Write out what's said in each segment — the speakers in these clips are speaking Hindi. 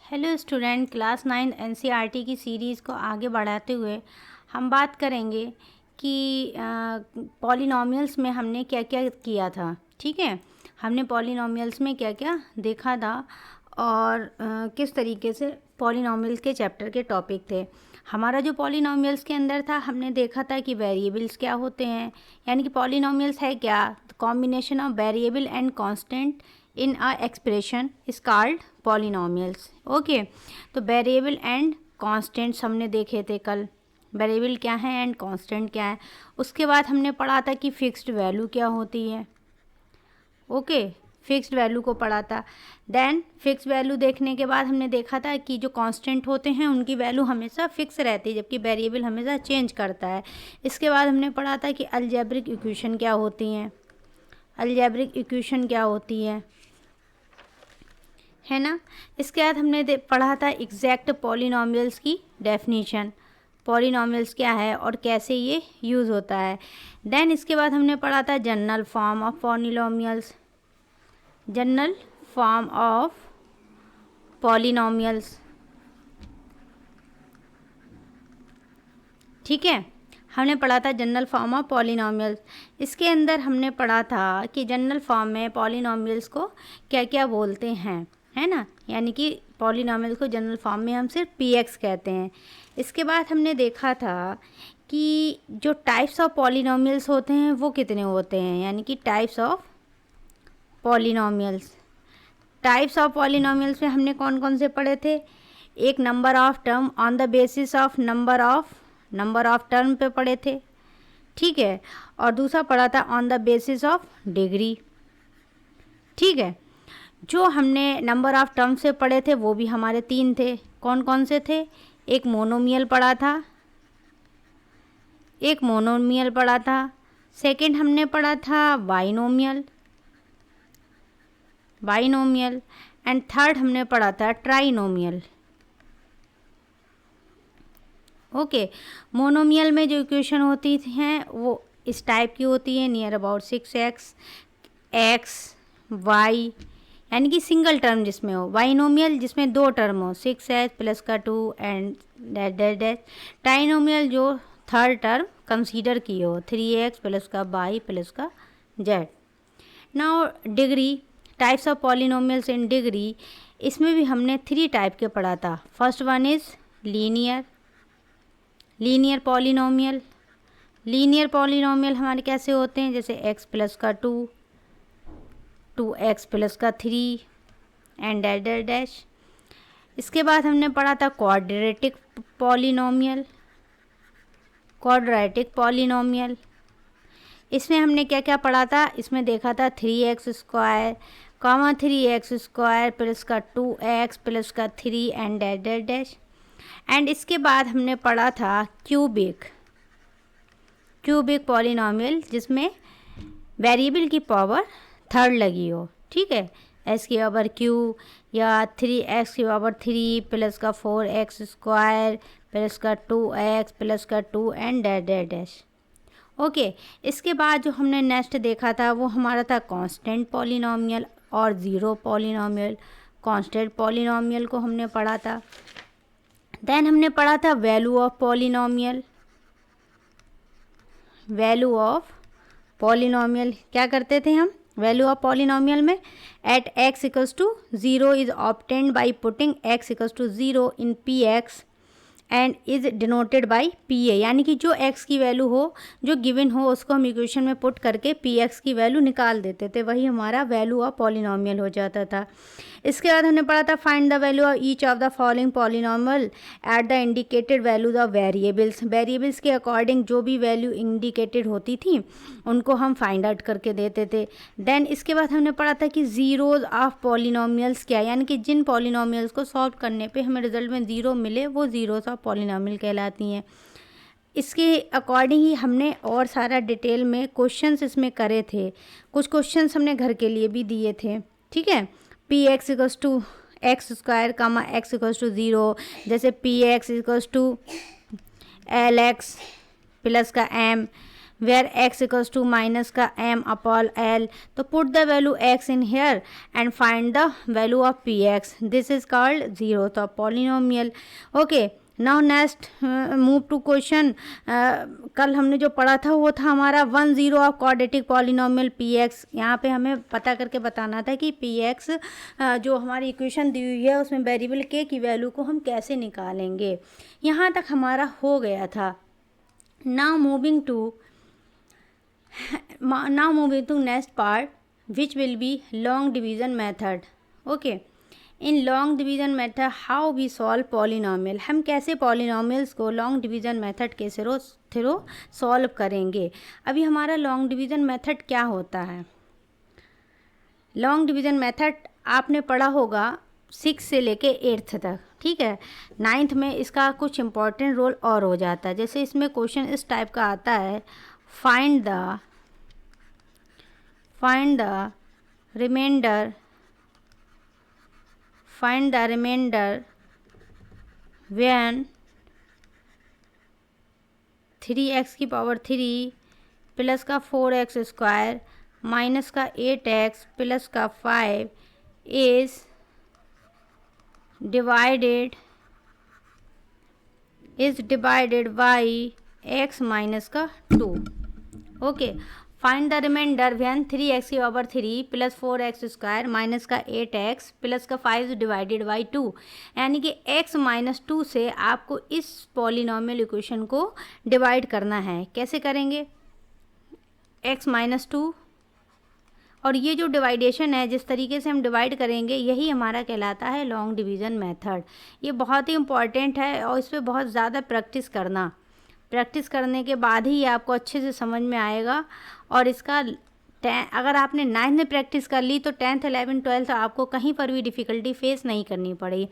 हेलो स्टूडेंट, क्लास 9 एनसीईआरटी की सीरीज़ को आगे बढ़ाते हुए हम बात करेंगे कि पॉलिनॉमियल्स में हमने क्या क्या किया था। ठीक है, हमने पॉलिनॉमियल्स में क्या क्या देखा था और किस तरीके से पॉलिनॉमियल्स के चैप्टर के टॉपिक थे। हमारा जो पॉलिनॉमियल्स के अंदर था, हमने देखा था कि वेरिएबल्स क्या होते हैं, यानी कि पॉलिनॉमियल्स है क्या, combination of variable and constant in a expression is called polynomials. Okay, तो वेरिएबल एंड कांस्टेंट्स हमने देखे थे कल, वेरिएबल क्या है एंड कांस्टेंट क्या है। उसके बाद हमने पढ़ा था कि फिक्स्ड वैल्यू क्या होती है। ओके, फिक्स्ड वैल्यू को पढ़ा था। देन फिक्स्ड वैल्यू देखने के बाद हमने देखा था कि जो कांस्टेंट होते हैं उनकी वैल्यू हमेशा फिक्स रहती है, जबकि वेरिएबल हमेशा चेंज करता है। इसके बाद हमने पढ़ा था कि अलजेब्रिक इक्वेशन क्या होती हैं, अलजेब्रिक इक्वेशन क्या होती है ना। इसके बाद हमने पढ़ा था एग्जैक्ट पॉलिनॉमियल्स की डेफिनेशन, पॉलिनॉमियल्स क्या है और कैसे ये यूज़ होता है। देन इसके बाद हमने पढ़ा था general form of polynomials, general form of polynomials. ठीक है, हमने पढ़ा था जनरल फॉर्म ऑफ पॉलिनॉमियल्स। इसके अंदर हमने पढ़ा था कि जनरल फॉर्म में पॉलिनॉमियल्स को क्या क्या बोलते हैं, है ना, यानी कि पॉलिनॉमियल्स को जनरल फॉर्म में हम सिर्फ पीएक्स कहते हैं। इसके बाद हमने देखा था कि जो टाइप्स ऑफ पॉलिनॉमियल्स होते हैं वो कितने होते हैं, यानी कि types of polynomials. Types of polynomials में हमने कौन कौन से पढ़े थे। एक number of term on the basis of number of term पे पढ़े थे। ठीक है, और दूसरा पढ़ा था on the basis of degree. ठीक है, जो हमने नंबर ऑफ टर्म से पढ़े थे वो भी हमारे 3 थे। कौन कौन से थे, एक मोनोमियल पढ़ा था, सेकंड हमने पढ़ा था बाइनोमियल एंड थर्ड हमने पढ़ा था ट्राइनोमियल। ओके, मोनोमियल में जो इक्वेशन होती हैं वो इस टाइप की होती है, नियर अबाउट 6x y, यानी कि सिंगल टर्म जिसमें हो। बाइनोमियल जिसमें 2 टर्म हो, 6x प्लस का 2 and dash dash dash. Trinomial जो थर्ड टर्म कंसीडर की हो, 3x प्लस का y प्लस का z। Now degree, types of polynomials in degree, इसमें भी हमने 3 टाइप के पढ़ा था। First one is linear polynomial. Linear polynomial हमारे कैसे होते हैं, जैसे x प्लस का 2, 2x प्लस का 3 एंड डैश डैश डैश। इसके बाद हमने पढ़ा था क्वाड्रेटिक पॉलिनोमियल। इसमें हमने क्या क्या पढ़ा था, इसमें देखा था 3x स्क्वायर, 3x² प्लस का 2x प्लस का 3 and dash dash dash. And इसके बाद हमने पढ़ा था क्यूबिक पॉलिनॉमियल, जिसमें वेरिएबल की पावर थर्ड लगी हो। ठीक है, x की पावर q या 3x की पावर 3 प्लस का 4x² प्लस का 2x प्लस का 2 and dash dash dash. Okay, इसके बाद जो हमने नेक्स्ट देखा था वो हमारा था कांस्टेंट पॉलिनॉमियल और ज़ीरो पॉलिनॉमियल। कांस्टेंट पॉलिनॉमियल को हमने पढ़ा था। देन हमने पढ़ा था वैल्यू ऑफ पॉलिनॉमियल। क्या करते थे हम वैल्यू ऑफ पॉलिनॉमियल में, at x equals to 0 is obtained by putting x equals to 0 in px and is denoted by pa, यानी कि जो x की वैल्यू हो, जो गिवन हो, उसको हम इक्वेशन में पुट करके px की वैल्यू निकाल देते थे, वही हमारा वैल्यू ऑफ पॉलिनॉमियल हो जाता था। इसके बाद हमने पढ़ा था find the value of each of the following polynomial at the indicated values of variables के अकॉर्डिंग जो भी वैल्यू इंडिकेटेड होती थी उनको हम फाइंड आउट करके देते थे। देन इसके बाद हमने पढ़ा था कि ज़ीरोज़ ऑफ पॉलिनॉमियल्स क्या, यानी कि जिन पॉलिनॉमियल्स को सॉल्व करने पे हमें रिजल्ट में 0 मिले वो ज़ीरोज़ ऑफ पॉलिनॉमियल कहलाती हैं। इसके अकॉर्डिंग ही हमने और सारा डिटेल में क्वेश्चंस इसमें करे थे। कुछ क्वेश्चंस हमने घर के लिए भी दिए थे। ठीक है, px equals to x² x equals to 0, जैसे px इक्वल्स टू lx प्लस का m, where x equals to minus का m अपॉन l. तो put the value x in here and find the value of px. This is called zero to polynomial. Okay, now next move to question. कल हमने जो पढ़ा था वो था हमारा 1 0 ऑफ क्वाड्रेटिक पॉलिनोमियल px. यहाँ पे हमें पता करके बताना था कि px जो हमारी इक्वेशन दी हुई है उसमें वेरिएबल k की वैल्यू को हम कैसे निकालेंगे. यहाँ तक हमारा हो गया था. Now moving to next part which will be long division method. Okay, in long division method how we solve polynomial. हम कैसे पॉलिनोमियल्स को लॉन्ग डिवीज़न मेथड के थ्रू सॉल्व करेंगे. अभी हमारा लॉन्ग डिवीज़न मेथड क्या होता है. लॉन्ग डिवीज़न मेथड आपने पढ़ा होगा 6 से लेके 8th तक. ठीक है, 9th में इसका कुछ इम्पॉर्टेंट रोल और हो जाता है. जैसे इसमें क्वेश्चन इस टाइप का आता है, find the reminder when 3x की पावर 3 प्लस का 4x स्क्वायर माइनस का 8x प्लस का 5 is divided by x minus का 2. Okay, find the remainder when 3x की power 3 plus 4x square minus का 8x प्लस का 5 डिवाइडेड बाई 2. यानी कि x माइनस 2 से आपको इस पॉलिनोमियल इक्वेशन को डिवाइड करना है. कैसे करेंगे. x माइनस 2 और ये जो डिवाइडेशन है जिस तरीके से हम डिवाइड करेंगे यही हमारा कहलाता है लॉन्ग डिवीज़न मेथड. ये बहुत ही इम्पॉर्टेंट है और इस पर बहुत ज़्यादा प्रैक्टिस करने के बाद ही ये आपको अच्छे से समझ में आएगा. और इसका अगर आपने 9th में प्रैक्टिस कर ली तो 10th 11th 12th आपको कहीं पर भी डिफ़िकल्टी फेस नहीं करनी पड़ेगी.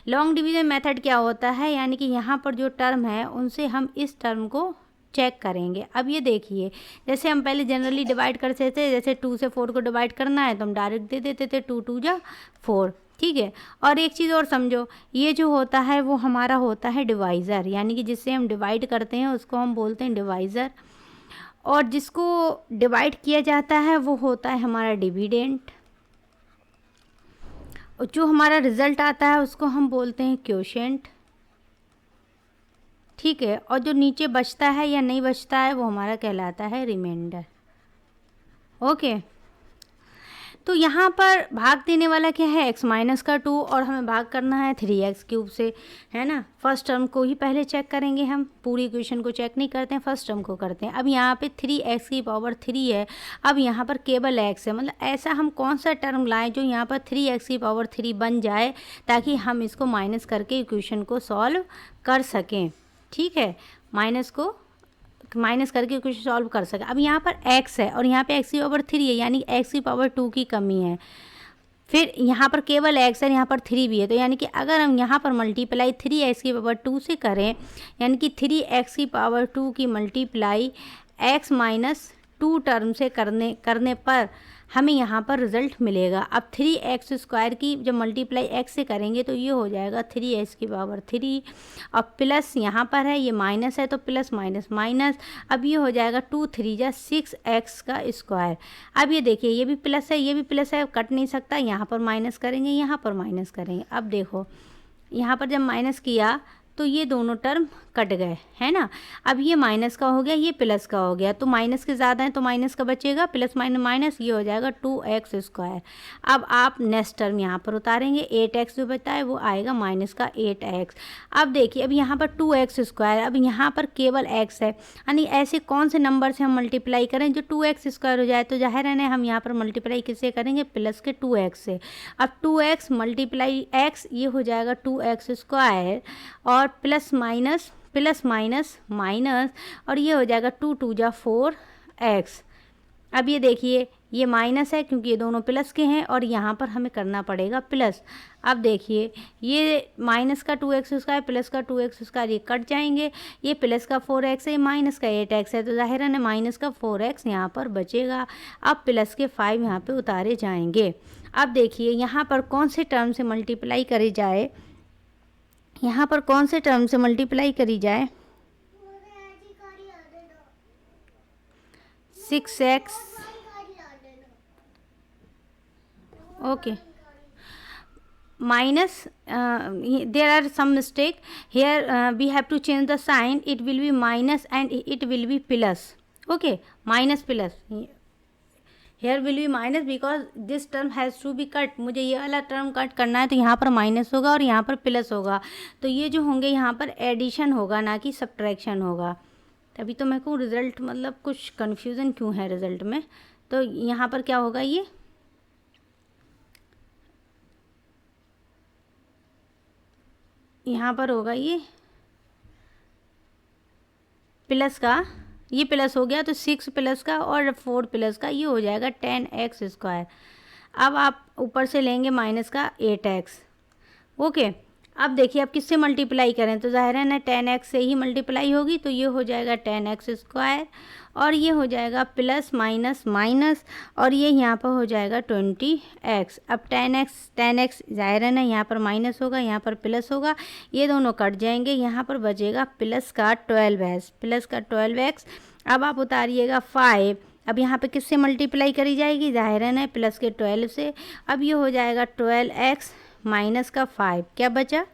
लॉन्ग डिवीज़न मेथड क्या होता है, यानी कि यहाँ पर जो टर्म है उनसे हम इस टर्म को चेक करेंगे. अब ये देखिए, जैसे हम पहले जनरली डिवाइड करते थे, जैसे 2 से 4 को डिवाइड करना है तो हम डायरेक्ट दे देते थे 2 2 जा 4. ठीक है, और एक चीज़ और समझो, ये जो होता है वो हमारा होता है डिवाइज़र. यानी कि जिससे हम डिवाइड करते हैं उसको हम बोलते हैं डिवाइज़र, और जिसको डिवाइड किया जाता है वो होता है हमारा डिविडेंट. और जो हमारा रिज़ल्ट आता है उसको हम बोलते हैं क्वोशिएंट. ठीक है, और जो नीचे बचता है या नहीं बचता है वो हमारा कहलाता है रिमाइंडर. ओके, तो यहाँ पर भाग देने वाला क्या है x माइनस का 2 और हमें भाग करना है 3x क्यूब से, है ना. फर्स्ट टर्म को ही पहले चेक करेंगे, हम पूरी इक्वेशन को चेक नहीं करते हैं, फर्स्ट टर्म को करते हैं. अब यहाँ पे 3x की पावर 3 है. अब यहाँ पर केवल x है, मतलब ऐसा हम कौन सा टर्म लाएं जो यहाँ पर 3x की पावर 3 बन जाए ताकि हम इसको माइनस करके इक्वेशन को सॉल्व कर सकें. ठीक है, माइनस करके कुछ सॉल्व कर सके. अब यहाँ पर x है और यहाँ पे x की पावर 3 है, यानी x की पावर 2 की कमी है. फिर यहाँ पर केवल x है, यहाँ पर 3 भी है, तो यानी कि अगर हम यहाँ पर मल्टीप्लाई 3x की पावर 2 से करें, यानी कि 3x की पावर 2 की मल्टीप्लाई x माइनस 2 टर्म से करने पर हमें यहाँ पर रिज़ल्ट मिलेगा. अब 3x स्क्वायर की जब मल्टीप्लाई x से करेंगे तो ये हो जाएगा 3x की पावर 3. अब प्लस यहाँ पर है, ये माइनस है तो प्लस माइनस माइनस. अब ये हो जाएगा 2 3 जा 6x का स्क्वायर. अब ये देखिए, ये भी प्लस है, ये भी प्लस है, कट नहीं सकता. यहाँ पर माइनस करेंगे, यहाँ पर माइनस करेंगे. अब देखो, यहाँ पर जब माइनस किया तो ये दोनों टर्म कट गए, है ना. अब ये माइनस का हो गया, ये प्लस का हो गया, तो माइनस के ज़्यादा है तो माइनस का बचेगा, प्लस माइनस माइनस, ये हो जाएगा 2x स्क्वायर. अब आप नेक्स्ट टर्म यहाँ पर उतारेंगे, 8x जो बचा है वो आएगा माइनस का 8x. अब देखिए, अब यहाँ पर 2x स्क्वायर, अब यहाँ पर केवल x है, यानी ऐसे कौन से नंबर से हम मल्टीप्लाई करें जो 2x स्क्वायर हो जाए. तो जाहिर है हम यहाँ पर मल्टीप्लाई किससे करेंगे, प्लस के 2x से. अब 2x मल्टीप्लाई x, ये हो जाएगा 2x स्क्वायर और प्लस माइनस माइनस, और ये हो जाएगा 2 2 जा 4x. अब ये देखिए, ये माइनस है क्योंकि ये दोनों प्लस के हैं और यहाँ पर हमें करना पड़ेगा प्लस. अब देखिए, ये माइनस का 2x स्क्वायर प्लस का 2x स्क्वायर ये कट जाएंगे, ये प्लस का 4x है, माइनस का 8x है, तो जाहिर है माइनस का 4x यहाँ पर बचेगा. अब प्लस के 5 यहाँ पे उतारे जाएंगे. अब देखिए, यहाँ पर कौन से टर्म से मल्टीप्लाई करी जाए, यहाँ पर कौन से टर्म से मल्टीप्लाई करी जाए. 6x, okay, minus, there are some mistake here, we have to change the sign, it will be minus and it will be plus, okay, minus plus, here will be minus because this term has to be cut, मुझे ये वाला टर्म कट करना है, तो यहाँ पर माइनस होगा और यहाँ पर प्लस होगा, तो ये जो होंगे यहाँ पर एडिशन होगा ना कि सब्ट्रैक्शन होगा। तभी तो मैं कहूँ रिज़ल्ट मतलब कुछ कन्फ्यूज़न क्यों है रिज़ल्ट में। तो यहाँ पर क्या होगा, ये यहाँ पर होगा ये प्लस का, ये प्लस हो गया तो 6 प्लस का और 4 प्लस का, ये हो जाएगा 10x²। अब आप ऊपर से लेंगे माइनस का 8x, ओके। अब देखिए आप किससे मल्टीप्लाई करें, तो ज़ाहिर है ना 10x से ही मल्टीप्लाई होगी, तो ये हो जाएगा 10x² और ये हो जाएगा प्लस माइनस माइनस और ये यहाँ पर हो जाएगा 20x। अब 10x ज़ाहिर है ना यहाँ पर माइनस होगा, यहाँ पर प्लस होगा, ये दोनों कट जाएंगे, यहाँ पर बचेगा प्लस का 12x। अब आप उतारिएगा 5, अब यहाँ पे किससे मल्टीप्लाई करी जाएगी, ज़ाहिर है ना प्लस के 12 से। अब ये हो जाएगा 12x माइनस का 5, क्या बचा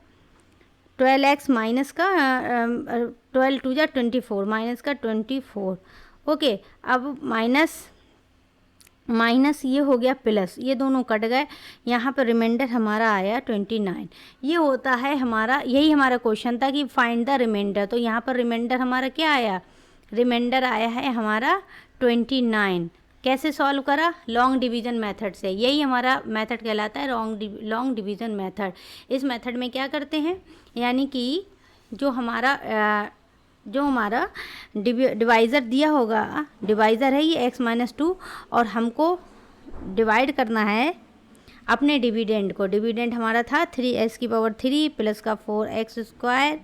12x माइनस का 12 2 जा 24, माइनस का 24, ओके। अब माइनस ये हो गया प्लस, ये दोनों कट गए, यहाँ पर रिमाइंडर हमारा आया 29। ये होता है हमारा, यही हमारा क्वेश्चन था कि फाइंड द रिमाइंडर, तो यहाँ पर रिमाइंडर हमारा क्या आया, रिमाइंडर आया है हमारा 29। कैसे सॉल्व करा, लॉन्ग डिवीज़न मेथड से, यही हमारा मेथड कहलाता है लॉन्ग डिवीज़न मेथड। इस मेथड में क्या करते हैं, यानी कि जो हमारा डिवाइज़र दिया होगा, डिवाइज़र है ये x-2 और हमको डिवाइड करना है अपने डिविडेंड को। डिविडेंड हमारा था 3x³ प्लस का 4x²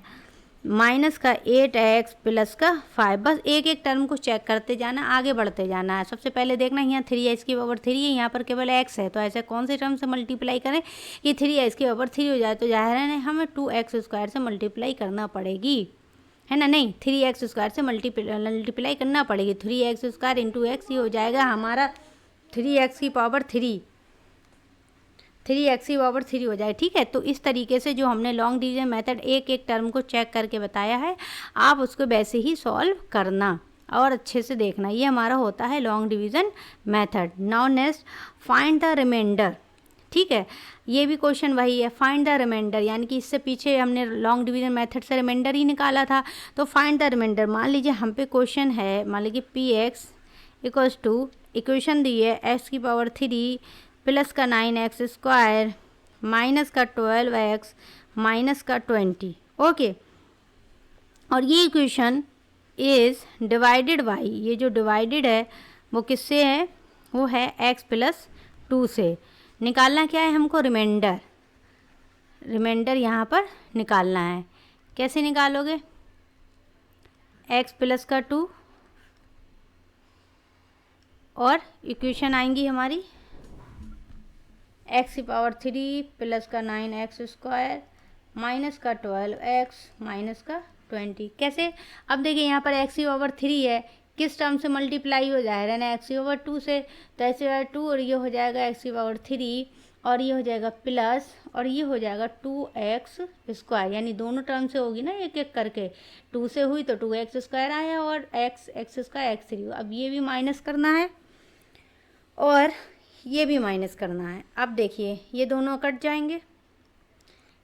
माइनस का 8x प्लस का 5। बस एक एक टर्म को चेक करते जाना, आगे बढ़ते जाना है। सबसे पहले देखना यहाँ 3x³ है, यहाँ पर केवल x है, तो ऐसे कौन से टर्म से मल्टीप्लाई करें कि 3x³ हो जाए, तो जाहिर है हमें 2x² से मल्टीप्लाई करना पड़ेगी, है ना, नहीं 3x² से मल्टीप्लाई करना पड़ेगी। 3x² इंटू x, ये हो जाएगा हमारा 3x³ हो जाए, ठीक है। तो इस तरीके से जो हमने लॉन्ग डिवीजन मेथड एक एक टर्म को चेक करके बताया है, आप उसको वैसे ही सॉल्व करना और अच्छे से देखना, ये हमारा होता है long division method. Now next find the remainder, ठीक है, ये भी क्वेश्चन वही है, फाइंड द रिमाइंडर, यानी कि इससे पीछे हमने लॉन्ग डिवीजन मेथड से रिमाइंडर ही निकाला था, तो फाइंड द रिमाइंडर। मान लीजिए हम पे क्वेश्चन है, मान लीजिए px इक्वल्स टू, इक्वेशन दी है x³ प्लस का 9x² माइनस का 12x माइनस का 20, ओके। और ये इक्वेशन इज़ डिवाइडेड बाई, ये जो डिवाइडेड है वो किससे है, वो है x+2 से। निकालना क्या है हमको, रिमाइंडर यहाँ पर निकालना है। कैसे निकालोगे, x प्लस का 2 और इक्वेशन आएंगी हमारी x³ प्लस का 9x² माइनस का 12x माइनस का 20। कैसे, अब देखिए यहाँ पर x³ है, किस टर्म से मल्टीप्लाई हो जाएगा ना, x/2 से, तो x/2 और ये हो जाएगा x/3 और ये हो जाएगा प्लस और ये हो जाएगा 2x², यानी दोनों टर्म से होगी ना एक एक करके, 2 से हुई तो 2x² आया और x² x3। अब ये भी माइनस करना है और ये भी माइनस करना है। अब देखिए ये दोनों कट जाएंगे,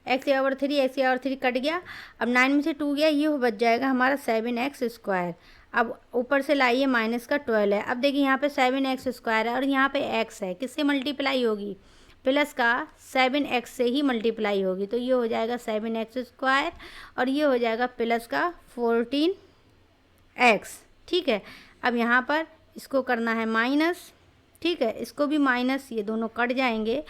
x/3 कट गया, अब 9 में से 2 गया, ये बच जाएगा हमारा 7x²। अब ऊपर से लाइए माइनस का 12 है, अब देखिए यहाँ पे 7x² है और यहाँ पे x है, किससे मल्टीप्लाई होगी, प्लस का 7x से ही मल्टीप्लाई होगी, तो ये हो जाएगा 7x² और ये हो जाएगा प्लस का 14x, ठीक है। अब यहाँ पर इसको करना है माइनस, ठीक है, इसको भी माइनस, ये दोनों कट जाएंगे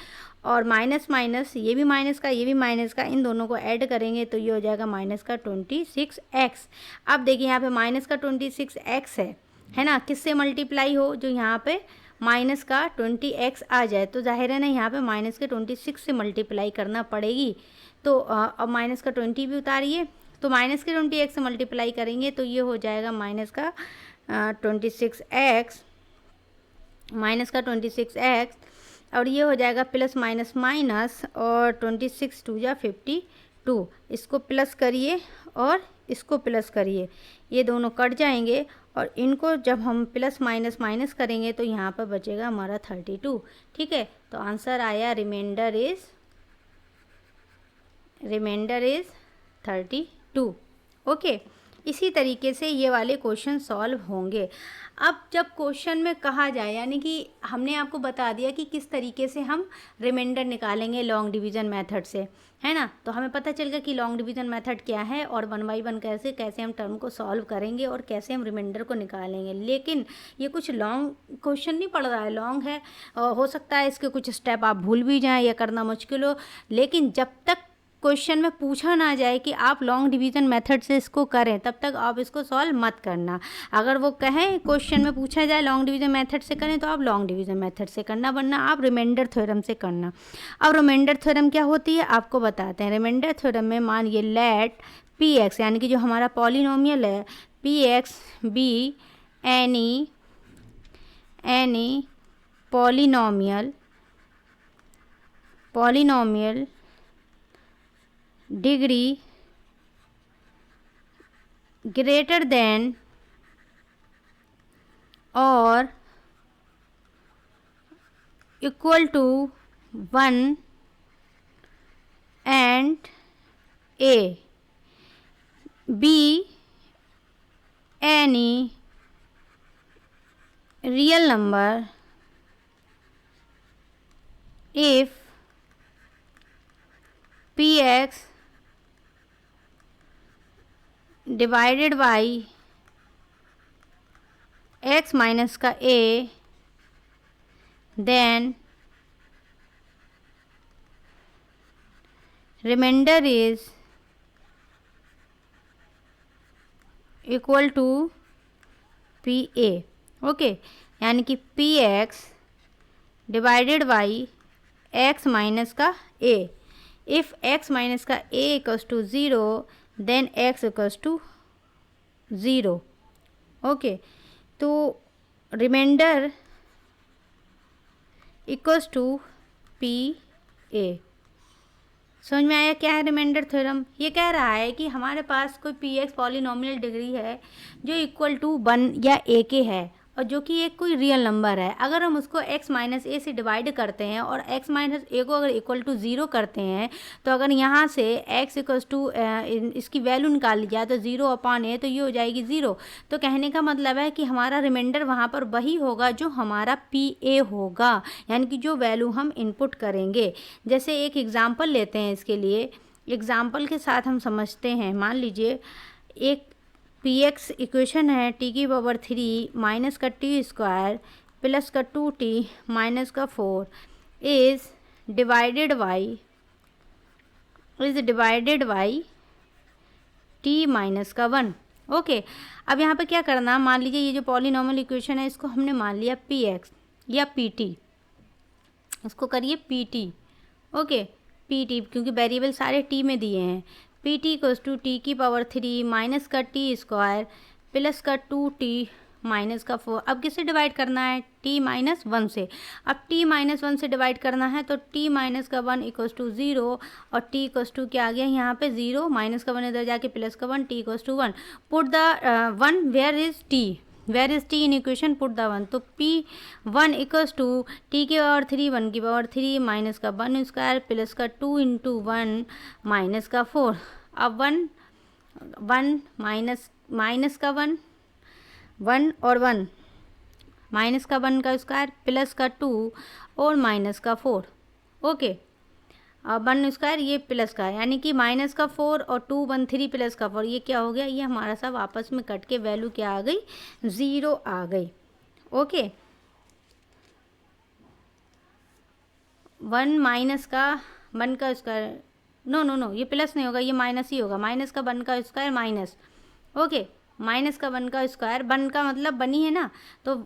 और माइनस माइनस, ये भी माइनस का ये भी माइनस का, इन दोनों को ऐड करेंगे तो ये हो जाएगा माइनस का 26x। अब देखिए यहाँ पे माइनस का 26x है ना, किससे मल्टीप्लाई हो, जो यहाँ पे माइनस का 20x आ जाए, तो जाहिर है ना यहाँ पे माइनस के 26 से मल्टीप्लाई करना पड़ेगी। तो अब माइनस का 20 भी उतारिए, तो माइनस के 20x से मल्टीप्लाई करेंगे तो ये हो जाएगा माइनस का 26x माइनस का 26x, और ये हो जाएगा प्लस माइनस माइनस, और 26 टू या 52, इसको प्लस करिए और इसको प्लस करिए, ये दोनों कट जाएंगे, और इनको जब हम प्लस माइनस माइनस करेंगे तो यहाँ पर बचेगा हमारा 32। ठीक है, तो आंसर आया रिमाइंडर इज़ 32। ओके, इसी तरीके से ये वाले क्वेश्चन सॉल्व होंगे। अब जब क्वेश्चन में कहा जाए, यानी कि हमने आपको बता दिया कि किस तरीके से हम रिमाइंडर निकालेंगे लॉन्ग डिवीज़न मेथड से, है ना, तो हमें पता चल गया कि लॉन्ग डिवीज़न मेथड क्या है और 1 बाई 1 कैसे हम टर्म को सॉल्व करेंगे और कैसे हम रिमाइंडर को निकालेंगे। लेकिन ये कुछ लॉन्ग क्वेश्चन नहीं पड़ रहा है, लॉन्ग है, हो सकता है इसके कुछ स्टेप आप भूल भी जाएँ या करना मुश्किल हो, लेकिन जब तक क्वेश्चन में पूछा ना जाए कि आप लॉन्ग डिवीज़न मेथड से इसको करें, तब तक आप इसको सॉल्व मत करना। अगर वो कहें क्वेश्चन में पूछा जाए लॉन्ग डिवीज़न मेथड से करें, तो आप लॉन्ग डिवीज़न मेथड से करना, वरना आप रिमाइंडर थ्योरम से करना। अब रिमाइंडर थ्योरम क्या होती है आपको बताते हैं। रिमाइंडर थ्योरम में मानिए लेट पी एक्स, यानी कि जो हमारा पॉलिनोमियल है P X be any polynomial degree greater than और equal to 1 and A, B any real number if px divided by x minus का a, then remainder is equal to P A. Okay, यानी कि P X divided by x minus का a, इफ़ x माइनस का a equals to 0 then x equals to 0। Okay, तो remainder equals to P A. समझ में आया क्या है रिमाइंडर थ्योरम? ये कह रहा है कि हमारे पास कोई पी एक्स पॉलिनोमियल डिग्री है जो इक्वल टू 1 या ए के है, और जो कि एक कोई रियल नंबर है। अगर हम उसको x माइनस ए से डिवाइड करते हैं और x माइनस ए को अगर इक्वल टू 0 करते हैं, तो अगर यहाँ से x इक्वल्स टू इसकी वैल्यू निकाल ली जाए तो 0 अपॉन ए, तो ये हो जाएगी 0। तो कहने का मतलब है कि हमारा रिमाइंडर वहाँ पर वही होगा जो हमारा पी ए होगा, यानी कि जो वैल्यू हम इनपुट करेंगे। जैसे एक एग्ज़ाम्पल लेते हैं, इसके लिए एग्ज़ाम्पल के साथ हम समझते हैं। मान लीजिए एक पी एक्स इक्वेशन है टी की पावर 3 माइनस का टी स्क्वायर प्लस का 2t माइनस का 4 is divided by T minus का 1। ओके, अब यहाँ पे क्या करना, मान लीजिए ये जो पॉलिनोमियल इक्वेशन है इसको हमने मान लिया पी एक्स या पी टी, इसको करिए P T. Okay, P T क्योंकि वेरिएबल सारे टी में दिए हैं। P T equals to T की पावर 3 माइनस का टी स्क्वायर प्लस का 2t माइनस का 4। अब किससे डिवाइड करना है? t माइनस 1 से। अब t माइनस 1 से डिवाइड करना है तो t माइनस का 1 इक्वल्स टू 0, और t इक्वल्स टू क्या आ गया यहाँ पे 0, माइनस का 1 इधर जाके प्लस का 1, t equals to 1। Put the 1 where is t in equation, put the 1। तो p1 इक्वल्स टू t की पावर 3 1 की पावर 3 माइनस का 1 स्क्वायर प्लस का 2 इंटू 1 माइनस का 4। अब 1 माइनस का 1 और 1 माइनस का 1 का स्क्वायर प्लस का 2 और माइनस का 4। ओके, अब 1 स्क्वायर ये प्लस का, यानी कि माइनस का 4 और 2 1 3 प्लस का 4, ये क्या हो गया, ये हमारा सब आपस में कट के वैल्यू क्या आ गई, 0 आ गई। ओके, 1 माइनस का 1 का स्क्वायर, नो ये प्लस नहीं होगा, ये माइनस ही होगा। माइनस का 1 का स्क्वायर माइनस, ओके, माइनस का 1 का स्क्वायर, 1 का मतलब बनी है ना, तो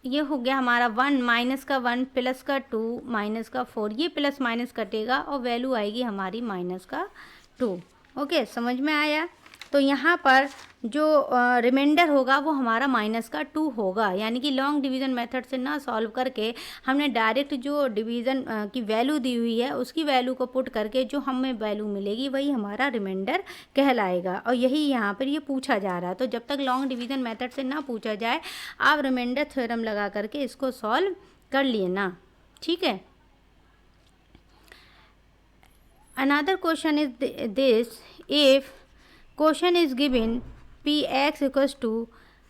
ये हो गया हमारा 1 माइनस का 1 प्लस का 2 माइनस का 4, ये प्लस माइनस कटेगा और वैल्यू आएगी हमारी माइनस का 2। ओके, समझ में आया? तो यहाँ पर जो रिमाइंडर होगा वो हमारा -2 होगा। यानी कि लॉन्ग डिवीज़न मेथड से ना सॉल्व करके हमने डायरेक्ट जो डिवीज़न की वैल्यू दी हुई है उसकी वैल्यू को पुट करके जो हमें वैल्यू मिलेगी वही हमारा रिमाइंडर कहलाएगा, और यही यहाँ पर ये पूछा जा रहा है। तो जब तक लॉन्ग डिवीज़न मेथड से ना पूछा जाए आप रिमाइंडर थ्योरम लगा करके इसको सॉल्व कर लिए ना, ठीक है। Another question is this: if question is given px equals to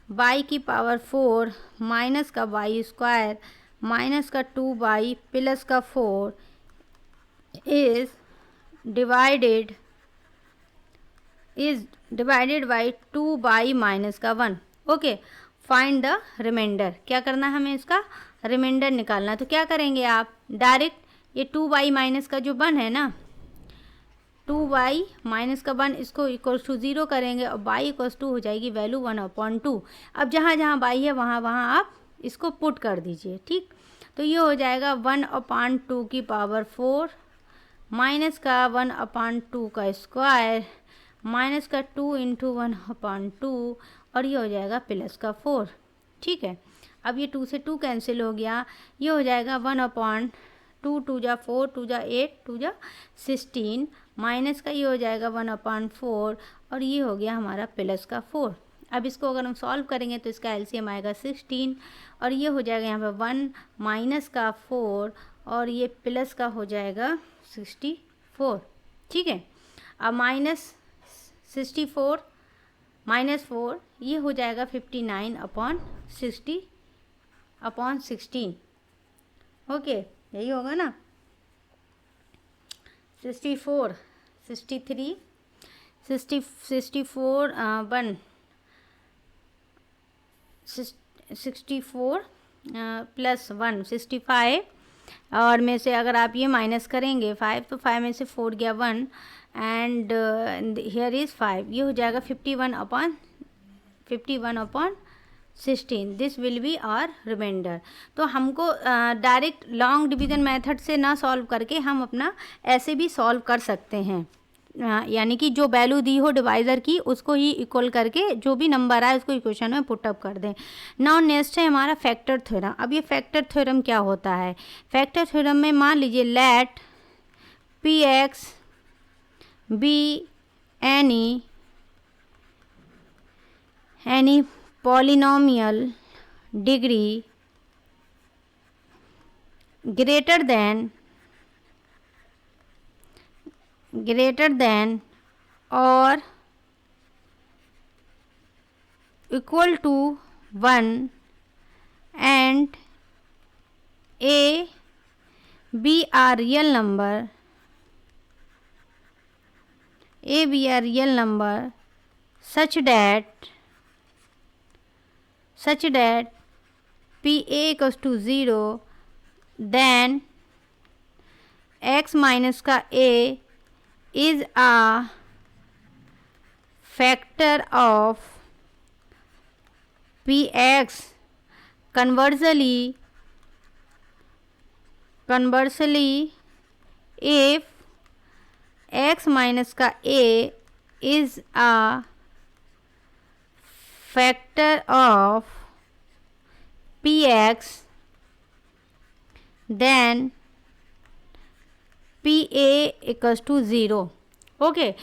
y की पावर 4 माइनस का y स्क्वायर माइनस का 2y प्लस का 4 is divided by 2y minus का 1। Okay, find the remainder. क्या करना है हमें, इसका रिमाइंडर निकालना। तो क्या करेंगे आप, डायरेक्ट ये 2y माइनस का जो 1 है ना, 2y माइनस का 1 इसको इक्वल्स टू 0 करेंगे और y इक्वल्स टू हो जाएगी वैल्यू 1/2। अब जहाँ जहाँ y है वहाँ वहाँ आप इसको पुट कर दीजिए, ठीक। तो ये हो जाएगा 1/2 की पावर 4 माइनस का 1/2 का स्क्वायर माइनस का 2 इंटू 1/2 और ये हो जाएगा प्लस का 4, ठीक है। अब ये 2 से 2 कैंसिल हो गया, ये हो जाएगा 1/2 2 जा 4 2 जा 8 2 जा 16 माइनस का ये हो जाएगा 1/4 और ये हो गया हमारा प्लस का 4। अब इसको अगर हम सॉल्व करेंगे तो इसका एलसीएम आएगा 16 और ये हो जाएगा यहाँ पे 1 माइनस का 4 और ये प्लस का हो जाएगा 64, ठीक है। अब -64 -4 ये हो जाएगा 59/60/16। ओके, यही होगा ना। 64 63 64 1 64 प्लस 1 65 और में से अगर आप ये माइनस करेंगे 5 तो 5 में से 4 गया 1 एंड हियर इज़ 5, ये हो जाएगा 51/16। This will be our remainder. तो हमको डायरेक्ट लॉन्ग डिवीज़न मेथड से ना सॉल्व करके हम अपना ऐसे भी सॉल्व कर सकते हैं, यानी कि जो वैल्यू दी हो डिवाइज़र की उसको ही इक्वल करके जो भी नंबर आए उसको इक्वेशन में पुटअप कर दें। नाउ नेक्स्ट है हमारा फैक्टर थ्योरम। अब ये फैक्टर थ्योरम क्या होता है, फैक्टर थ्योरम में मान लीजिए let px be any polynomial degree greater than or equal to 1 and a b are real number such that pa equals to 0, then x minus का a is a factor of px. Conversely if x minus का a is a factor of px, then pa equals to 0। Okay,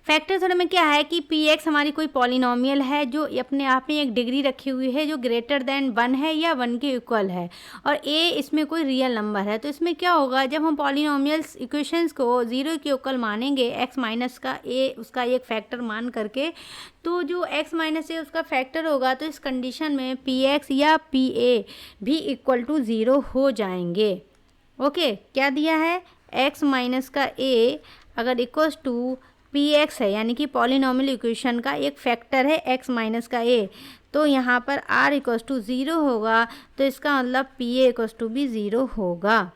factor theorem में क्या है कि px हमारी कोई पॉलिनोमियल है जो अपने आप में एक डिग्री रखी हुई है जो ग्रेटर देन 1 है या 1 के इक्वल है और a इसमें कोई रियल नंबर है। तो इसमें क्या होगा, जब हम पॉलिनोमियल्स इक्वेशंस को 0 के इक्वल मानेंगे x माइनस का a उसका एक फैक्टर मान करके, तो जो x माइनस a उसका फैक्टर होगा तो इस कंडीशन में px या pa भी इक्वल टू 0 हो जाएंगे। ओके, क्या दिया है, x माइनस का a अगर इक्वल्स टू px है यानी कि पॉलिनोमियल इक्वेशन का एक फैक्टर है x माइनस का a, तो यहाँ पर r इक्वल्स टू 0 होगा, तो इसका मतलब pa इक्वल्स टू भी 0 होगा।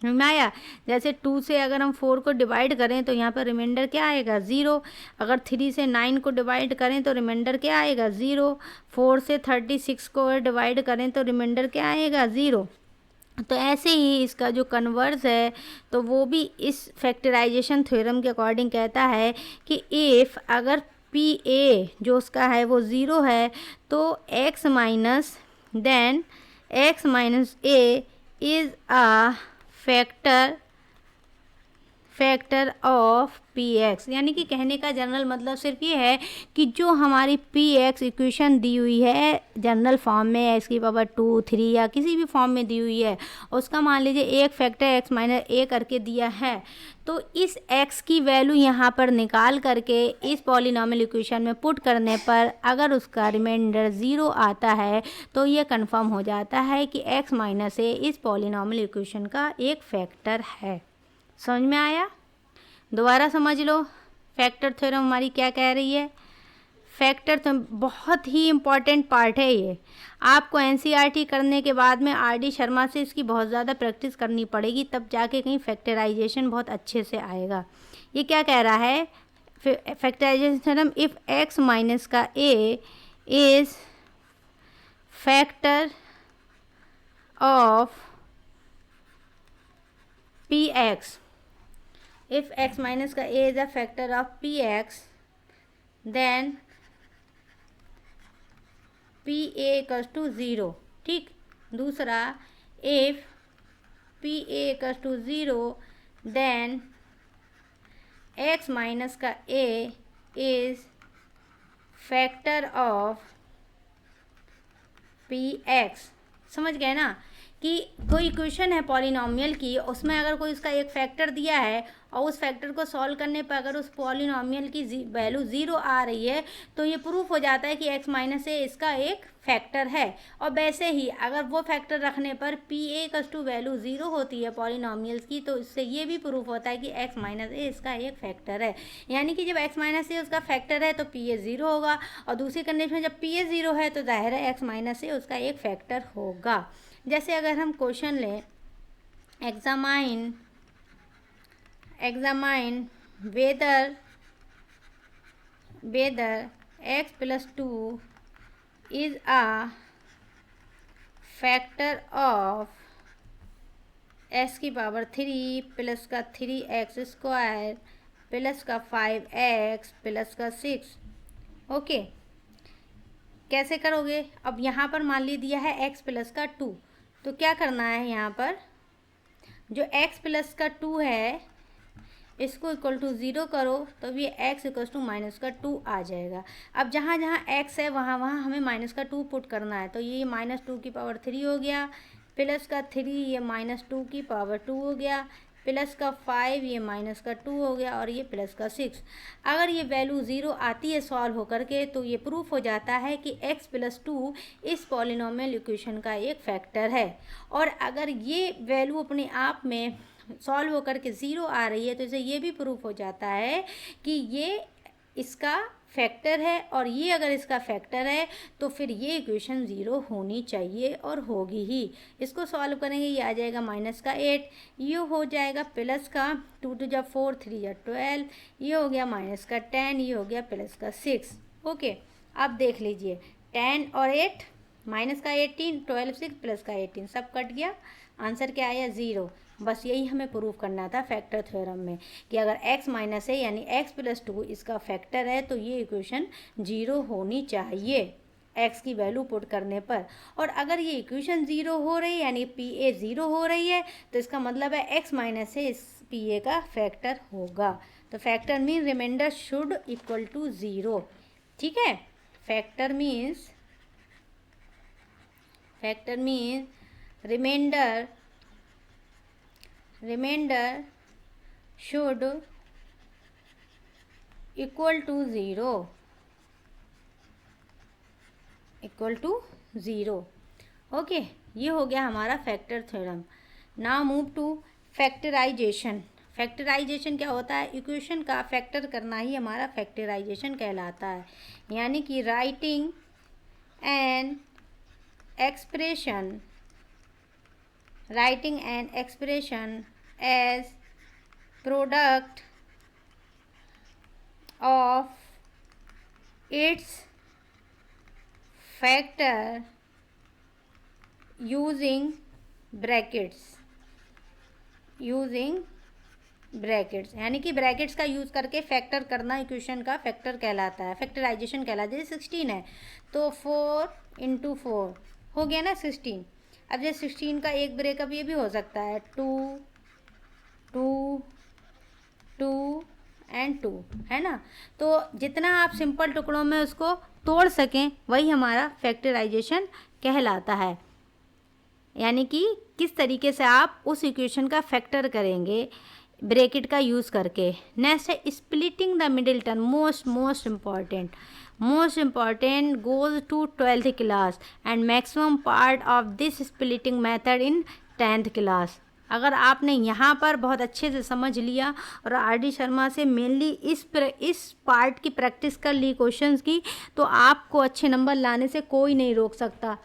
समझ आया। जैसे 2 से अगर हम 4 को डिवाइड करें तो यहाँ पर रिमाइंडर क्या आएगा 0, अगर 3 से 9 को डिवाइड करें तो रिमाइंडर क्या आएगा 0, 4 से 36 को डिवाइड करें तो रिमाइंडर क्या आएगा 0। तो ऐसे ही इसका जो कन्वर्स है तो वो भी इस फैक्टराइजेशन थ्योरम के अकॉर्डिंग कहता है कि इफ़ अगर p पी ए जो उसका है वो ज़ीरो है, तो x minus then x minus A is a factor of P X. यानी कि कहने का जनरल मतलब सिर्फ ये है कि जो हमारी पी एक्स इक्वेशन दी हुई है जनरल फॉर्म में, एक्स की पावर 2, 3 या किसी भी फॉर्म में दी हुई है, उसका मान लीजिए एक फैक्टर एक्स माइनस ए करके दिया है, तो इस x की वैल्यू यहाँ पर निकाल करके इस पॉलिनॉमियल इक्वेशन में पुट करने पर अगर उसका रिमाइंडर ज़ीरो आता है तो ये कंफर्म हो जाता है कि x माइनस ए इस पॉलिनॉमियल इक्वेशन का एक फैक्टर है। समझ में आया? दोबारा समझ लो फैक्टर थ्योरम हमारी क्या कह रही है। फैक्टर तो बहुत ही इम्पॉर्टेंट पार्ट है ये। आपको एनसीईआरटी करने के बाद में आरडी शर्मा से इसकी बहुत ज़्यादा प्रैक्टिस करनी पड़ेगी, तब जाके कहीं फैक्टराइजेशन बहुत अच्छे से आएगा। ये क्या कह रहा है factorization theorem, if X minus का A is factor of P X, if x minus का a is a factor of px then pa equals to 0। ठीक। दूसरा, if pa equals to 0 then x minus का a is factor of px। समझ गए ना कि कोई इक्वेशन है पॉलिनॉमियल की, उसमें अगर कोई उसका एक फैक्टर दिया है और उस फैक्टर को सॉल्व करने पर अगर उस पॉलिनॉमियल की वैल्यू ज़ीरो आ रही है तो ये प्रूफ हो जाता है कि x माइनस ए इसका एक फैक्टर है। और वैसे ही अगर वो फैक्टर रखने पर पी ए कस टू वैल्यू ज़ीरो होती है पॉलिनॉमियल्स की, तो इससे ये भी प्रूफ होता है कि x माइनस ए इसका एक फैक्टर है। यानी कि जब x माइनस ए उसका फैक्टर है तो पी ए ज़ीरो होगा, और दूसरी कंडीशन में जब पी ए ज़ीरो है तो जाहिर है x माइनस ए उसका एक फैक्टर होगा। जैसे अगर हम क्वेश्चन लें, examine whether x plus 2 is a factor of x की पावर 3 प्लस का 3x स्क्वायर प्लस का 5x प्लस का 6। ओके, कैसे करोगे? अब यहाँ पर मान ली दिया है x प्लस का 2, तो क्या करना है, यहाँ पर जो x प्लस का 2 है इसको इक्वल टू 0 करो तो ये x इक्वल टू माइनस का 2 आ जाएगा। अब जहाँ जहाँ x है वहाँ वहाँ हमें माइनस का 2 पुट करना है, तो ये माइनस 2 की पावर 3 हो गया, प्लस का 3 ये माइनस 2 की पावर 2 हो गया, प्लस का 5 ये माइनस का 2 हो गया, और ये प्लस का 6। अगर ये वैल्यू 0 आती है सॉल्व होकर के तो ये प्रूफ हो जाता है कि x प्लस 2 इस पॉलिनॉमियल इक्वेशन का एक फैक्टर है। और अगर ये वैल्यू अपने आप में सॉल्व होकर के 0 आ रही है तो इसे ये भी प्रूफ हो जाता है कि ये इसका फैक्टर है, और ये अगर इसका फैक्टर है तो फिर ये इक्वेशन 0 होनी चाहिए और होगी ही। इसको सॉल्व करेंगे, ये आ जाएगा माइनस का 8, ये हो जाएगा प्लस का 2 टू जा 4, 3 जा 12, ये हो गया माइनस का 10, ये हो गया प्लस का 6। ओके, अब देख लीजिए 10 और 8 माइनस का 18, 12, 6 प्लस का 18 सब कट गया, आंसर क्या आया 0। बस यही हमें प्रूफ करना था फैक्टर थ्योरम में कि अगर x माइनस है यानी x प्लस 2 इसका फैक्टर है तो ये इक्वेशन 0 होनी चाहिए x की वैल्यू पुट करने पर। और अगर ये इक्वेशन 0 हो रही है यानी पी ए 0 हो रही है तो इसका मतलब है x माइनस से इस पी ए का फैक्टर होगा। तो factor mean remainder should equal to 0। ठीक है, factor means remainder should equal to 0। Okay, ये हो गया हमारा factor theorem. Now move to factorisation. Factorisation क्या होता है? इक्वेशन का फैक्टर करना ही हमारा फैक्टराइजेशन कहलाता है। यानी कि writing an expression as product of its factor using brackets brackets, यानी कि ब्रैकेट्स का यूज़ करके फैक्टर करना इक्वेशन का फैक्टर कहलाता है, फैक्टराइजेशन कहलाता है। जैसे 16 है तो 4 × 4 हो गया ना 16। अब जैसे 16 का एक ब्रेकअप ये भी हो सकता है 2 2 2 एंड 2, है ना। तो जितना आप सिंपल टुकड़ों में उसको तोड़ सकें वही हमारा फैक्टराइजेशन कहलाता है, यानी कि किस तरीके से आप उस इक्वेशन का फैक्टर करेंगे ब्रैकेट का यूज़ करके। नेक्स्ट है splitting the middle term, most important goes to 12th class and maximum part of this splitting method in 10th class. अगर आपने यहाँ पर बहुत अच्छे से समझ लिया और आर.डी. शर्मा से मेनली इस पार्ट की प्रैक्टिस कर ली क्वेश्चंस की, तो आपको अच्छे नंबर लाने से कोई नहीं रोक सकता,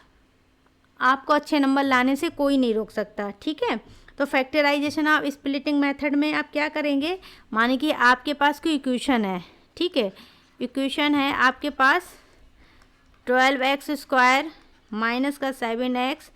आपको अच्छे नंबर लाने से कोई नहीं रोक सकता, ठीक है। तो फैक्टराइजेशन आप स्प्लिटिंग मेथड में आप क्या करेंगे, माने कि आपके पास कोई इक्वेशन है, ठीक है, इक्वेशन है आपके पास 12x² माइनस का 7x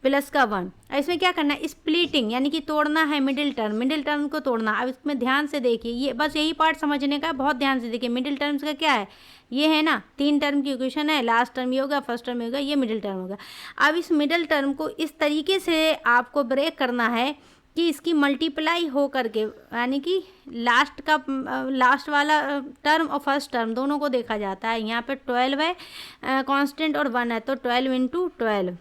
प्लस का 1। इसमें क्या करना है, स्प्लिटिंग यानी कि तोड़ना है मिडिल टर्म को तोड़ना। अब इसमें ध्यान से देखिए, ये बस यही पार्ट समझने का, बहुत ध्यान से देखिए। मिडिल टर्म्स का क्या है, ये है ना 3 टर्म की इक्वेशन है, लास्ट टर्म ये होगा, फर्स्ट टर्म ये होगा, ये मिडिल टर्म होगा। अब इस मिडिल टर्म को इस तरीके से आपको ब्रेक करना है कि इसकी मल्टीप्लाई हो करके, यानी कि लास्ट वाला टर्म और फर्स्ट टर्म दोनों को देखा जाता है। यहाँ पे 12 है कांस्टेंट और 1 है, तो 12 × 12,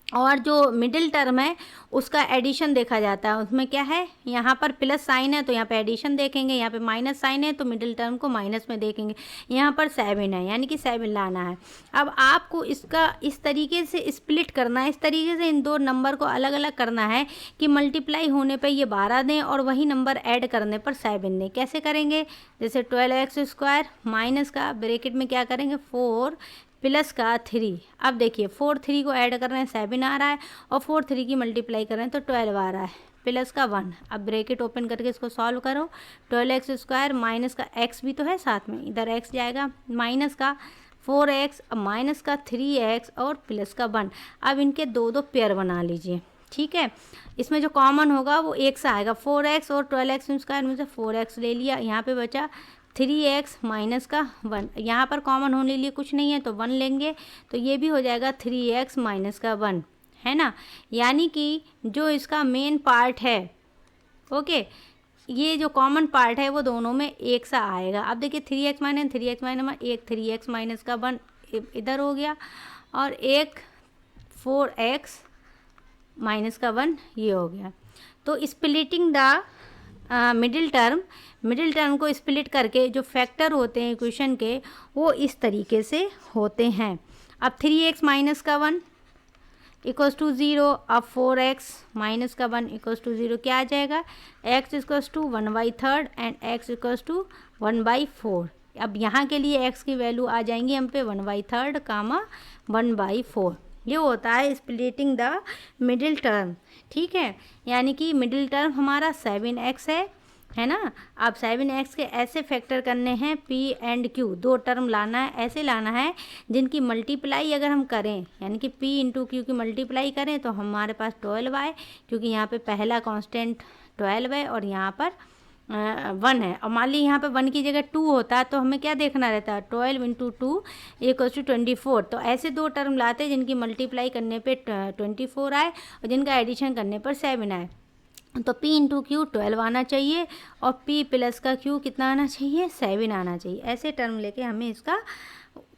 और जो मिडिल टर्म है उसका एडिशन देखा जाता है। उसमें क्या है, यहाँ पर प्लस साइन है तो यहाँ पे एडिशन देखेंगे, यहाँ पे माइनस साइन है तो मिडिल टर्म को माइनस में देखेंगे। यहाँ पर 7 है यानी कि 7 लाना है। अब आपको इसका इस तरीके से स्प्लिट करना है, इस तरीके से इन दो नंबर को अलग अलग करना है कि मल्टीप्लाई होने पर ये 12 दें और वही नंबर ऐड करने पर 7 दें। कैसे करेंगे, जैसे 12x² माइनस का ब्रैकेट में क्या करेंगे 4 प्लस का 3। अब देखिए 4 3 को ऐड कर रहे हैं 7 आ रहा है, और 4 3 की मल्टीप्लाई कर रहे हैं तो 12 आ रहा है, प्लस का 1। अब ब्रैकेट ओपन करके इसको सॉल्व करो, 12x² माइनस का x भी तो है साथ में, इधर x जाएगा, माइनस का 4x, माइनस का 3x और प्लस का 1। अब इनके दो दो पेयर बना लीजिए, ठीक है। इसमें जो कॉमन होगा वो एक सा आएगा, 4x और 12x² में से 4x ले लिया, यहाँ पे बचा 3x माइनस का 1। यहाँ पर कॉमन होने के लिए कुछ नहीं है तो 1 लेंगे, तो ये भी हो जाएगा 3x माइनस का 1, है ना। यानी कि जो इसका मेन पार्ट है, ओके, ये जो कॉमन पार्ट है वो दोनों में एक सा आएगा। अब देखिए 3x माइनस 3x माइनस एक 3x माइनस का 1 इधर हो गया, और एक 4x माइनस का 1 ये हो गया। तो स्प्लिटिंग द मिडिल टर्म को स्प्लिट करके जो फैक्टर होते हैं इक्वेशन के वो इस तरीके से होते हैं। अब 3x माइनस का 1 इक्वल्स टू 0, अब 4x माइनस का 1 इक्वल्स टू 0 क्या आ जाएगा, x equals to 1/3 and x equals to 1/4। अब यहाँ के लिए x की वैल्यू आ जाएंगी हम पे 1/3 कामा 1/4। ये होता है स्प्लिटिंग द मिडिल टर्म, ठीक है। यानी कि मिडिल टर्म हमारा 7x है ना। अब 7x के ऐसे फैक्टर करने हैं p एंड q, दो टर्म लाना है, ऐसे लाना है जिनकी मल्टीप्लाई अगर हम करें, यानी कि p × q की मल्टीप्लाई करें तो हमारे पास 12 आए, क्योंकि यहाँ पे पहला कांस्टेंट 12 है और यहाँ पर 1 है। और मान ली यहाँ पे 1 की जगह 2 होता है तो हमें क्या देखना रहता है, 12 × 2 इक्वल्स टू 24। तो ऐसे दो टर्म लाते हैं जिनकी मल्टीप्लाई करने पे 24 आए और जिनका एडिशन करने पर 7 आए। तो p × q 12 आना चाहिए और p प्लस का q कितना आना चाहिए, 7 आना चाहिए। ऐसे टर्म लेके हमें इसका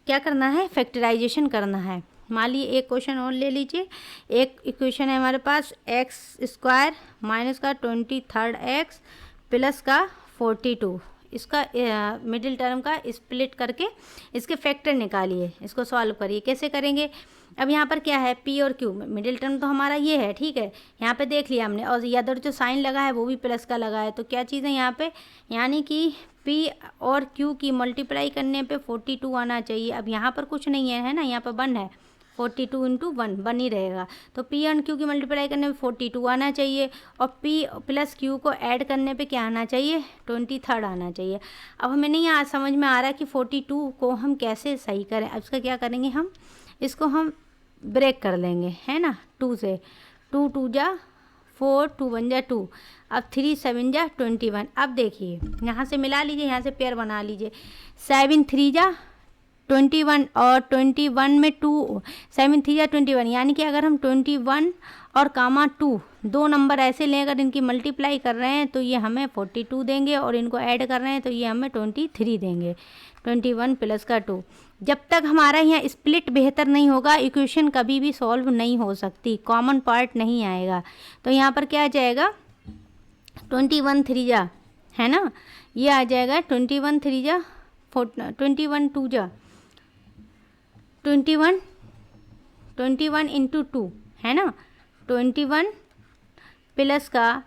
क्या करना है, फैक्टराइजेशन करना है। मान लीजिए एक क्वेश्चन और ले लीजिए, एक इक्वेशन है हमारे पास x² माइनस का 23x प्लस का 42। इसका मिडिल टर्म का स्प्लिट करके इसके फैक्टर निकालिए, इसको सॉल्व करिए। कैसे करेंगे, अब यहाँ पर क्या है p और q, मिडिल टर्म तो हमारा ये है, ठीक है, यहाँ पे देख लिया हमने, और इधर जो साइन लगा है वो भी प्लस का लगा है, तो क्या चीज़ है यहाँ पे, यानी कि p और q की मल्टीप्लाई करने पे 42 आना चाहिए। अब यहाँ पर कुछ नहीं है ना, यहाँ पर 1 है, 42 × 1 1 ही रहेगा, तो p और q की मल्टीप्लाई करने पे 42 आना चाहिए, और p प्लस q को ऐड करने पे क्या आना चाहिए, 23 आना चाहिए। अब हमें नहीं समझ में आ रहा कि 42 को हम कैसे सही करें। अब इसका क्या करेंगे, हम इसको हम ब्रेक कर लेंगे, है ना, 2 से, 2 × 2 = 4 2 1 जा 2, अब 3 7 जा 21। अब देखिए यहाँ से मिला लीजिए, यहाँ से पेयर बना लीजिए, 7 3 जा 21 और 21 में 2, 7 3 जा 21, यानी कि अगर हम 21 और कामा 2 दो नंबर ऐसे लें, अगर इनकी मल्टीप्लाई कर रहे हैं तो ये हमें 42 देंगे, और इनको ऐड कर रहे हैं तो ये हमें 23 देंगे। 21 प्लस का 2। जब तक हमारा यहाँ स्प्लिट बेहतर नहीं होगा, इक्वेशन कभी भी सॉल्व नहीं हो सकती, कॉमन पार्ट नहीं आएगा। तो यहाँ पर क्या आ जाएगा, 21 3 जा, है ना, ये आ जाएगा 21 3 जा 21 2 जा 21 इंटू 2, है ना, 21 प्लस का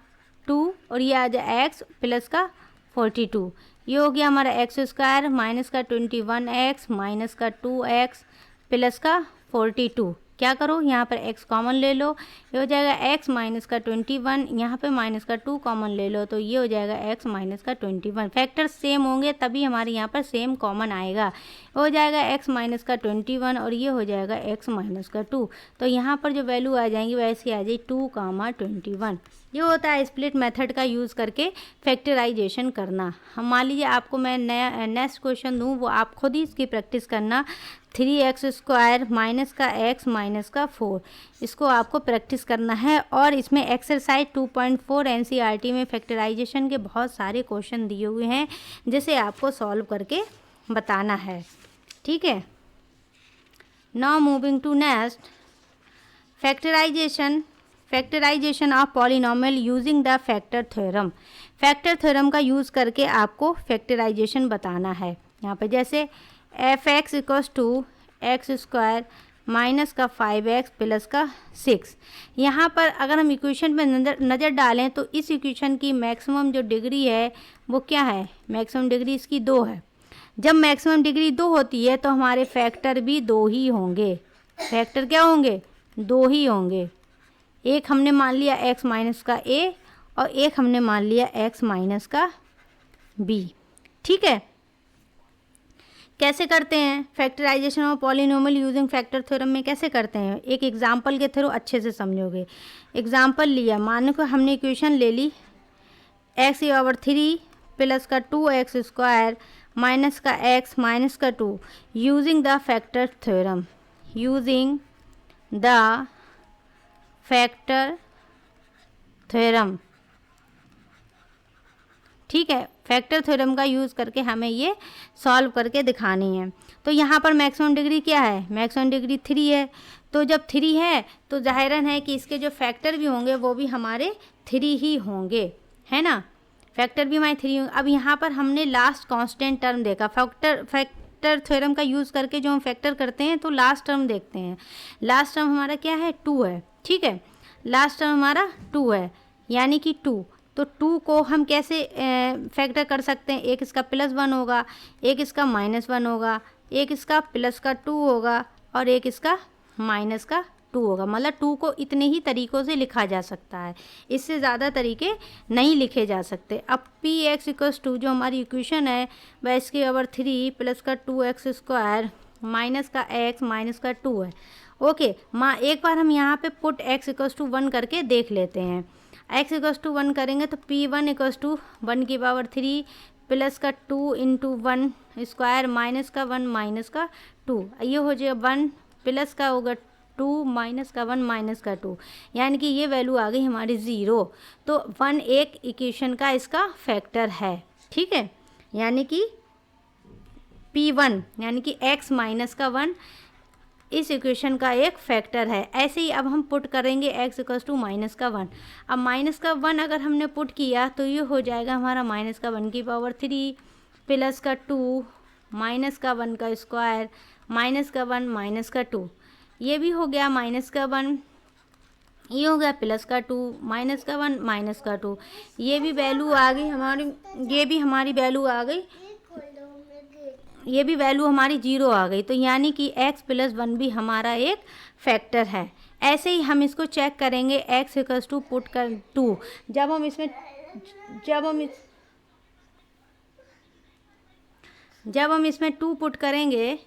2, और ये आ जाए एक्स प्लस का 42। ये हो गया हमारा एक्स स्क्वायर माइनस का 21x माइनस का 2x प्लस का 42। क्या करो, यहाँ पर x कॉमन ले लो, ये हो जाएगा x माइनस का 21, यहाँ पे माइनस का 2 कॉमन ले लो, तो ये हो जाएगा x माइनस का 21। फैक्टर सेम होंगे तभी हमारे यहाँ पर सेम कॉमन आएगा। हो जाएगा x माइनस का 21 और ये हो जाएगा x माइनस का 2। तो यहाँ पर जो वैल्यू आ जाएंगी वैसी आ जाएगी 2, 21। ये होता है स्प्लिट मेथड का यूज़ करके फैक्टराइजेशन करना। हम मान लीजिए आपको मैं नया नेक्स्ट क्वेश्चन दूँ, वो आप खुद ही इसकी प्रैक्टिस करना। 3x स्क्वायर माइनस का x माइनस का 4, इसको आपको प्रैक्टिस करना है। और इसमें एक्सरसाइज 2.4 एनसीईआरटी में फैक्टराइजेशन के बहुत सारे क्वेश्चन दिए हुए हैं, जिसे आपको सॉल्व करके बताना है, ठीक है। Now moving to next, factorisation of polynomial using the factor theorem. Factor theorem का यूज़ करके आपको फैक्टराइजेशन बताना है। यहाँ पे जैसे f(x) equals to X square minus का 5x प्लस का 6। यहाँ पर अगर हम इक्वेशन पे नज़र डालें तो इस इक्वेशन की मैक्सिमम जो डिग्री है वो क्या है, मैक्सिमम डिग्री इसकी 2 है। जब मैक्सिमम डिग्री 2 होती है तो हमारे फैक्टर भी 2 ही होंगे। फैक्टर क्या होंगे, 2 ही होंगे। एक हमने मान लिया x माइनस का a और एक हमने मान लिया x माइनस का b, ठीक है। कैसे करते हैं factorisation of polynomial using factor theorem में, कैसे करते हैं, एक एग्जांपल के थ्रू अच्छे से समझोगे। एग्जांपल लिया, मान लो हमने इक्वेशन ले ली x³ प्लस का 2x स्क्वायर माइनस का x माइनस का 2 using the factor theorem, using the factor theorem, ठीक है। फैक्टर थ्योरम का यूज़ करके हमें ये सॉल्व करके दिखानी है। तो यहाँ पर मैक्सिमम डिग्री क्या है, मैक्सिमम डिग्री 3 है। तो जब 3 है तो जाहिरन है कि इसके जो फैक्टर भी होंगे वो भी हमारे 3 ही होंगे, है ना, फैक्टर भी हमारे 3 होंगे। अब यहाँ पर हमने लास्ट कांस्टेंट टर्म देखा। फैक्टर थ्योरम का यूज़ करके जो हम फैक्टर करते हैं तो लास्ट टर्म देखते हैं। लास्ट टर्म हमारा क्या है, 2 है, ठीक है। लास्ट टर्म हमारा 2 है, यानी कि 2। तो 2 को हम कैसे फैक्टर कर सकते हैं, एक इसका +1 होगा, एक इसका -1 होगा, एक इसका प्लस का 2 होगा और एक इसका माइनस का 2 होगा। मतलब 2 को इतने ही तरीक़ों से लिखा जा सकता है, इससे ज़्यादा तरीके नहीं लिखे जा सकते। अब px इक्वल्स टू जो हमारी इक्वेशन है वह x³ प्लस का 2x स्क्वायर माइनस का x माइनस का 2 है। ओके एक बार हम यहाँ पे पुट x इक्वल्स टू 1 करके देख लेते हैं। x इक्वल्स टू 1 करेंगे तो p1 इक्वल्स टू 1³ प्लस का 2 इंटू 1 स्क्वायर माइनस का 1 माइनस का 2, ये हो जाएगा 1 प्लस का होगा 2 माइनस का 1 माइनस का 2, यानी कि ये वैल्यू आ गई हमारी 0। तो 1 एक इक्वेशन का इसका फैक्टर है, ठीक है, यानी कि p1 यानी कि x माइनस का 1 इस इक्वेशन का एक फैक्टर है। ऐसे ही अब हम पुट करेंगे x इक्वल्स टू -1। अब -1 अगर हमने पुट किया तो ये हो जाएगा हमारा -1³ प्लस का 2 माइनस का 1 का स्क्वायर माइनस का 1 माइनस का 2, ये भी हो गया -1, ये हो गया प्लस का 2 माइनस का 1 माइनस का 2, ये भी वैल्यू आ गई हमारी, ये भी हमारी वैल्यू आ गई, ये भी वैल्यू हमारी 0 आ गई। तो यानी कि x + 1 भी हमारा एक फैक्टर है। ऐसे ही हम इसको चेक करेंगे x इक्वल्स टू पुट कर 2, जब हम इसमें 2 पुट करेंगे